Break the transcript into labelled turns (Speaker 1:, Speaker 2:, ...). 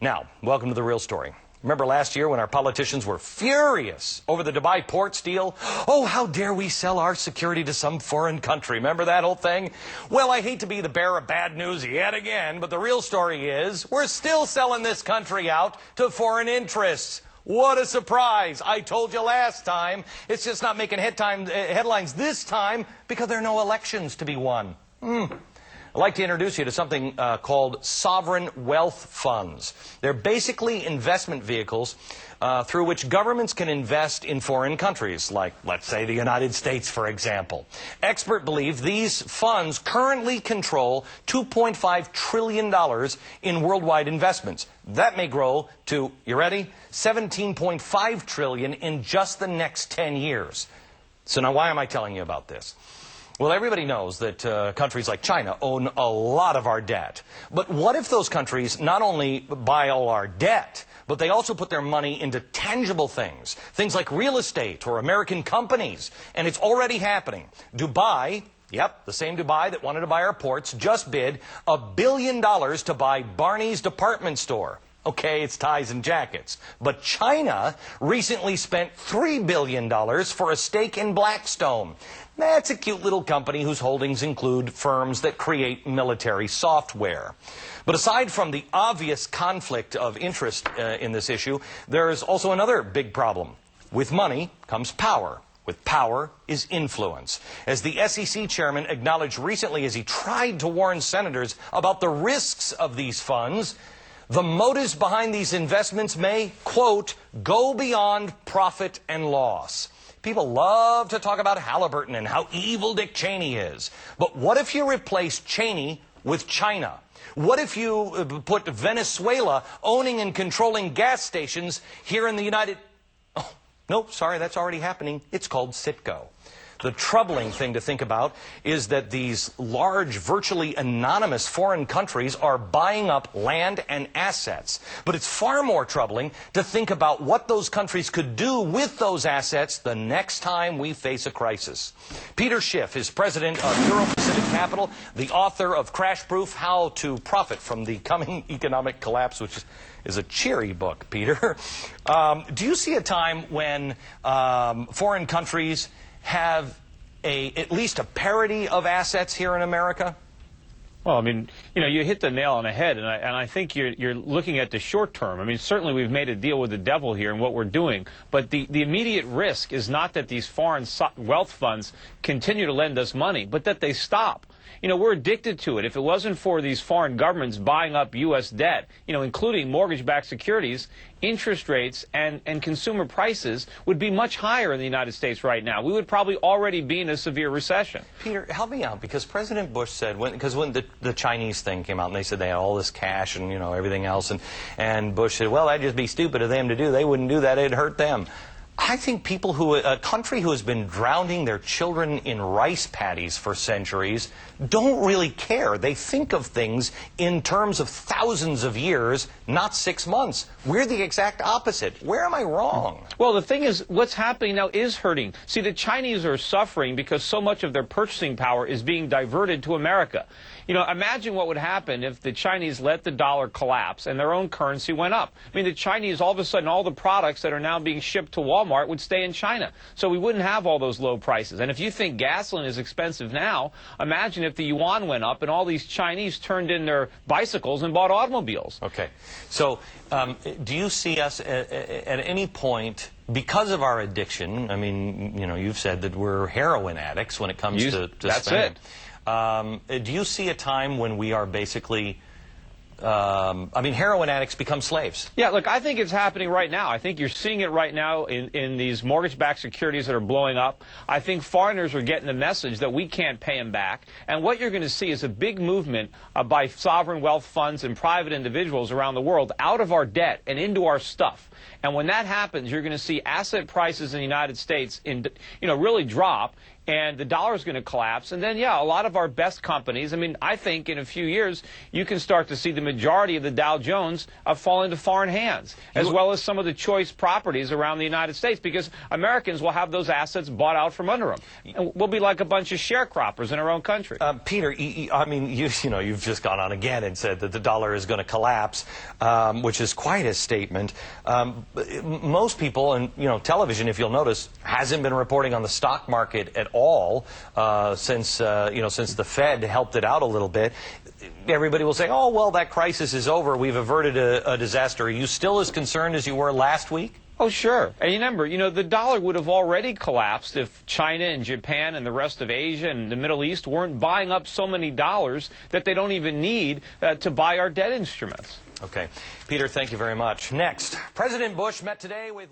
Speaker 1: Now, welcome to the real story. Remember last year when our politicians were furious over the Dubai ports deal? Oh, how dare we sell our security to some foreign country? Remember that whole thing? Well, I hate to be the bearer of bad news yet again, but the real story is we're still selling this country out to foreign interests. What a surprise. I told you last time. It's just not making headlines this time because there are no elections to be won. I'd like to introduce you to something called sovereign wealth funds. They're basically investment vehicles through which governments can invest in foreign countries, like, let's say, the United States, for example. Experts believe these funds currently control $2.5 trillion in worldwide investments. That may grow to, you ready, $17.5 trillion in just the next 10 years. So now why am I telling you about this? Well, everybody knows that countries like China own a lot of our debt. But what if those countries not only buy all our debt, but they also put their money into tangible things, things like real estate or American companies? And it's already happening. Dubai, yep, the same Dubai that wanted to buy our ports, just bid $1 billion to buy Barney's department store. Okay, it's ties and jackets. But China recently spent $3 billion for a stake in Blackstone. That's a cute little company whose holdings include firms that create military software. But aside from the obvious conflict of interest in this issue, there's also another big problem. With money comes power. With power is influence. As the SEC chairman acknowledged recently as he tried to warn senators about the risks of these funds, the motives behind these investments may, quote, go beyond profit and loss. People love to talk about Halliburton and how evil Dick Cheney is. But what if you replace Cheney with China? What if you put Venezuela owning and controlling gas stations here in the United... Oh, no, sorry, that's already happening. It's called Citgo. The troubling thing to think about is that these large, virtually anonymous foreign countries are buying up land and assets. But it's far more troubling to think about what those countries could do with those assets the next time we face a crisis. Peter Schiff is president of Euro-Pacific Capital, the author of Crash Proof: How to Profit from the Coming Economic Collapse, which is a cheery book, Peter. Do you see a time when foreign countries have at least a parity of assets here in America?
Speaker 2: Well, I mean, you hit the nail on the head, and I think you're looking at the short term. I mean, certainly we've made a deal with the devil here in what we're doing, but the immediate risk is not that these foreign wealth funds continue to lend us money, but that they stop. We're addicted to it. If it wasn't for these foreign governments buying up U.S. debt, including mortgage-backed securities, interest rates and consumer prices would be much higher in the United States right now. We would probably already be in a severe recession.
Speaker 1: Peter, help me out, because President Bush said, when the Chinese thing came out and they said they had all this cash and, everything else, and Bush said, well, that'd just be stupid of them to do. They wouldn't do that. It'd hurt them. I think a country who has been drowning their children in rice paddies for centuries don't really care. They think of things in terms of thousands of years, not 6 months. We're the exact opposite. Where am I wrong?
Speaker 2: Well, the thing is, what's happening now is hurting. See, the Chinese are suffering because so much of their purchasing power is being diverted to America. Imagine what would happen if the Chinese let the dollar collapse and their own currency went up. I mean, the Chinese, all of a sudden, all the products that are now being shipped to Walmart would stay in China. So we wouldn't have all those low prices. And if you think gasoline is expensive now, imagine if the yuan went up and all these Chinese turned in their bicycles and bought automobiles.
Speaker 1: Okay. So do you see us at any point, because of our addiction, I mean, you've said that we're heroin addicts when it comes to
Speaker 2: that's
Speaker 1: spending.
Speaker 2: It.
Speaker 1: Do you see a time when we are basically, heroin addicts become slaves?
Speaker 2: Yeah, look, I think it's happening right now. I think you're seeing it right now in these mortgage-backed securities that are blowing up. I think foreigners are getting the message that we can't pay them back. And what you're going to see is a big movement by sovereign wealth funds and private individuals around the world out of our debt and into our stuff. And when that happens, you're going to see asset prices in the United States really drop. and the dollar is going to collapse. And then, yeah, a lot of our best companies, I mean, I think in a few years you can start to see the majority of the Dow Jones fall into foreign hands, as well as some of the choice properties around the United States, because Americans will have those assets bought out from under them. And we'll be like a bunch of sharecroppers in our own country.
Speaker 1: Peter, I mean, you've just gone on again and said that the dollar is going to collapse, which is quite a statement. Most people, and television, if you'll notice, hasn't been reporting on the stock market at all since the Fed helped it out a little bit. Everybody will say, oh, well, that crisis is over. We've averted a disaster. Are you still as concerned as you were last week?
Speaker 2: Oh, sure. And remember, the dollar would have already collapsed if China and Japan and the rest of Asia and the Middle East weren't buying up so many dollars that they don't even need to buy our debt instruments.
Speaker 1: Okay. Peter, thank you very much. Next, President Bush met today with